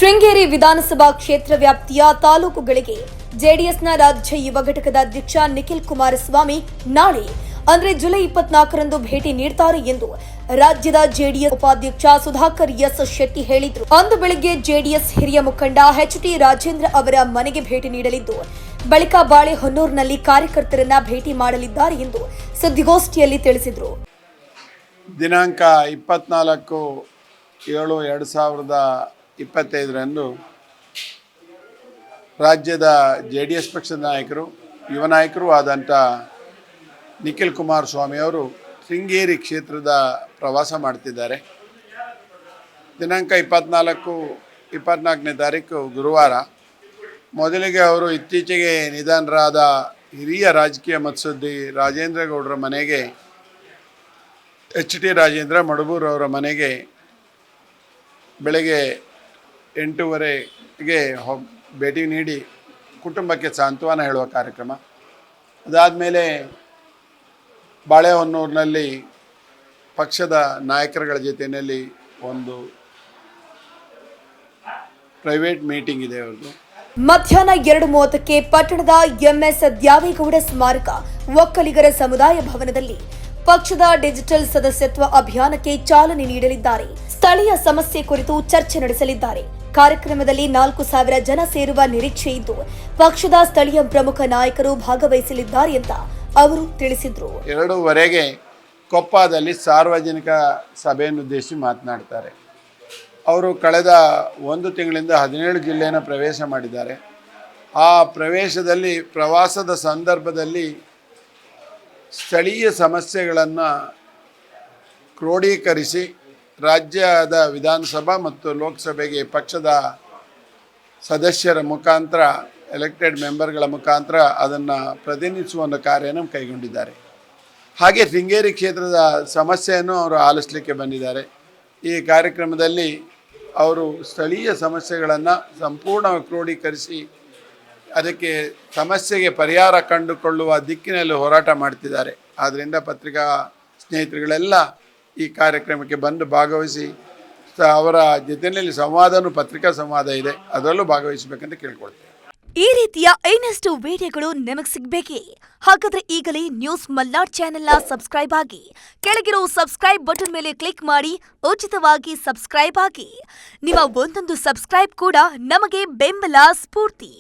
ಶೃಂಗೇರಿ ವಿಧಾನಸಭಾ ಕ್ಷೇತ್ರ ವ್ಯಾಪ್ತಿಯ ತಾಲೂಕುಗಳಿಗೆ ಜೆಡಿಎಸ್ನ ರಾಜ್ಯ ಯುವ ಘಟಕದ ಅಧ್ಯಕ್ಷ ನಿಖಿಲ್ ಕುಮಾರಸ್ವಾಮಿ ನಾಳೆ ಅಂದರೆ ಜುಲೈ 24ರಂದು ಭೇಟಿ ನೀಡುತ್ತಾರೆ ಎಂದು ರಾಜ್ಯದ ಜೆಡಿಎಸ್ ಉಪಾಧ್ಯಕ್ಷ ಸುಧಾಕರ್ ಎಸ್ ಶೆಟ್ಟಿ ಹೇಳಿದರು. ಅಂದು ಬೆಳಗ್ಗೆ ಜೆಡಿಎಸ್ ಹಿರಿಯ ಮುಖಂಡ ಎಚ್.ಟಿ. ರಾಜೇಂದ್ರ ಅವರ ಮನೆಗೆ ಭೇಟಿ ನೀಡಲಿದ್ದು, ಬಳಿಕ ಬಾಳೆಹೊನ್ನೂರಿನಲ್ಲಿ ಕಾರ್ಯಕರ್ತರನ್ನ ಭೇಟಿ ಮಾಡಲಿದ್ದಾರೆ ಎಂದು ಸುದ್ದಿಗೋಷ್ಠಿಯಲ್ಲಿ ತಿಳಿಸಿದರು. ದಿನಾಂಕ 24/7/2025ರಂದು ರಾಜ್ಯದ ಜೆಡಿಎಸ್ ಪಕ್ಷದ ನಾಯಕರು, ಯುವ ನಾಯಕರು ಆದಂಥ ನಿಖಿಲ್ ಕುಮಾರಸ್ವಾಮಿ ಅವರು ಶೃಂಗೇರಿ ಕ್ಷೇತ್ರದ ಪ್ರವಾಸ ಮಾಡ್ತಿದ್ದಾರೆ. ದಿನಾಂಕ 24ನೇ ತಾರೀಕು ಗುರುವಾರ ಮೊದಲಿಗೆ ಅವರು ಇತ್ತೀಚೆಗೆ ನಿಧನರಾದ ಹಿರಿಯ ರಾಜಕೀಯ ಮುತ್ಸದ್ದಿ ರಾಜೇಂದ್ರ ಗೌಡರ ಮನೆಗೆ, ಎಚ್.ಟಿ. ರಾಜೇಂದ್ರ ಮಡಬೂರ್ ಅವರ ಮನೆಗೆ ಬೆಳಗ್ಗೆ 8:30ಗೆ ಭೇಟಿ ನೀಡಿ ಕುಟುಂಬಕ್ಕೆ ಸಾಂತ್ವನ ಹೇಳುವ ಕಾರ್ಯಕ್ರಮ. ಅದಾದಮೇಲೆ ಬಾಳೆಹೊನ್ನೂರಿನಲ್ಲಿ ಪಕ್ಷದ ನಾಯಕರುಗಳ ಜೊತೆಯಲ್ಲಿ ಒಂದು ಪ್ರೈವೇಟ್ ಮೀಟಿಂಗ್ ಇದೆ ಅವ್ರದ್ದು. ಮಧ್ಯಾಹ್ನ 2:30ಕ್ಕೆ ಪಟ್ಟಣದ ಎಂಎಸ್ ದ್ಯಾವೇಗೌಡ ಸ್ಮಾರಕ ಒಕ್ಕಲಿಗರ ಸಮುದಾಯ ಭವನದಲ್ಲಿ ಪಕ್ಷದ ಡಿಜಿಟಲ್ ಸದಸ್ಯತ್ವ ಅಭಿಯಾನಕ್ಕೆ ಚಾಲನೆ ನೀಡಲಿದ್ದಾರೆ. ಸ್ಥಳೀಯ ಸಮಸ್ಯೆ ಕುರಿತು ಚರ್ಚೆ ನಡೆಸಲಿದ್ದಾರೆ. ಕಾರ್ಯಕ್ರಮದಲ್ಲಿ 4,000 ಜನ ಸೇರುವ ನಿರೀಕ್ಷೆ ಇದ್ದು, ಪಕ್ಷದ ಸ್ಥಳೀಯ ಪ್ರಮುಖ ನಾಯಕರು ಭಾಗವಹಿಸಲಿದ್ದಾರೆ ಅಂತ ಅವರು ತಿಳಿಸಿದರು. 2:30ಗೆ ಕೊಪ್ಪದಲ್ಲಿ ಸಾರ್ವಜನಿಕ ಸಭೆಯನ್ನುದ್ದೇಶಿಸಿ ಮಾತನಾಡ್ತಾರೆ. ಅವರು ಕಳೆದ 1 ತಿಂಗಳಿಂದ 17 ಜಿಲ್ಲೆಯನ್ನು ಪ್ರವೇಶ ಮಾಡಿದ್ದಾರೆ. ಆ ಪ್ರವೇಶದಲ್ಲಿ ಪ್ರವಾಸದ ಸಂದರ್ಭದಲ್ಲಿ ಸ್ಥಳೀಯ ಸಮಸ್ಯೆಗಳನ್ನು ಕ್ರೋಢೀಕರಿಸಿ ರಾಜ್ಯದ ವಿಧಾನಸಭಾ ಮತ್ತು ಲೋಕಸಭೆಗೆ ಪಕ್ಷದ ಸದಸ್ಯರ ಮುಖಾಂತರ, ಎಲೆಕ್ಟೆಡ್ ಮೆಂಬರ್ಗಳ ಮುಖಾಂತರ ಅದನ್ನು ಪ್ರತಿನಿಧಿಸುವ ಒಂದು ಕಾರ್ಯನ ಕೈಗೊಂಡಿದ್ದಾರೆ. ಹಾಗೆ ಶೃಂಗೇರಿ ಕ್ಷೇತ್ರದ ಸಮಸ್ಯೆಯನ್ನು ಅವರು ಆಲಿಸಲಿಕ್ಕೆ ಬಂದಿದ್ದಾರೆ. ಈ ಕಾರ್ಯಕ್ರಮದಲ್ಲಿ ಅವರು ಸ್ಥಳೀಯ ಸಮಸ್ಯೆಗಳನ್ನು ಸಂಪೂರ್ಣವಾಗಿ ಕ್ರೋಢೀಕರಿಸಿ ಅದಕ್ಕೆ ಸಮಸ್ಯೆಗೆ ಪರಿಹಾರ ಕಂಡುಕೊಳ್ಳುವ ದಿಕ್ಕಿನಲ್ಲಿ ಹೋರಾಟ ಮಾಡ್ತಿದ್ದಾರೆ. ಆದ್ದರಿಂದ ಪತ್ರಿಕಾ ಸ್ನೇಹಿತರುಗಳೆಲ್ಲ ಈ ಕಾರ್ಯಕ್ರಮಕ್ಕೆ ಬಂದು ಭಾಗವಹಿಸಿ, ಅವರ ಜೊತೆಯಲ್ಲಿ ಪತ್ರಿಕಾ ಸಂವಾದ ಇದೆ, ಅದರಲ್ಲೂ ಭಾಗವಹಿಸಬೇಕಂತ ಕೇಳ್ಕೊಳ್ತೇವೆ. ಈ ರೀತಿಯ ಇನ್ನಷ್ಟು ವಿಡಿಯೋಗಳು ನಿಮಗೆ ಸಿಗಬೇಕೇ? ಹಾಗಾದ್ರೆ ಈಗಲೇ ನ್ಯೂಸ್ ಮಲ್ನಾಡ್ ಚಾನೆಲ್ನ ಸಬ್ಸ್ಕ್ರೈಬ್ ಆಗಿ, ಕೆಳಗಿರೋ ಸಬ್ಸ್ಕ್ರೈಬ್ ಬಟನ್ ಮೇಲೆ ಕ್ಲಿಕ್ ಮಾಡಿ ಉಚಿತವಾಗಿ ಸಬ್ಸ್ಕ್ರೈಬ್ ಆಗಿ. ನಿಮ್ಮ ಒಂದೊಂದು ಸಬ್ಸ್ಕ್ರೈಬ್ ಕೂಡ ನಮಗೆ ಬೆಂಬಲ, ಸ್ಫೂರ್ತಿ.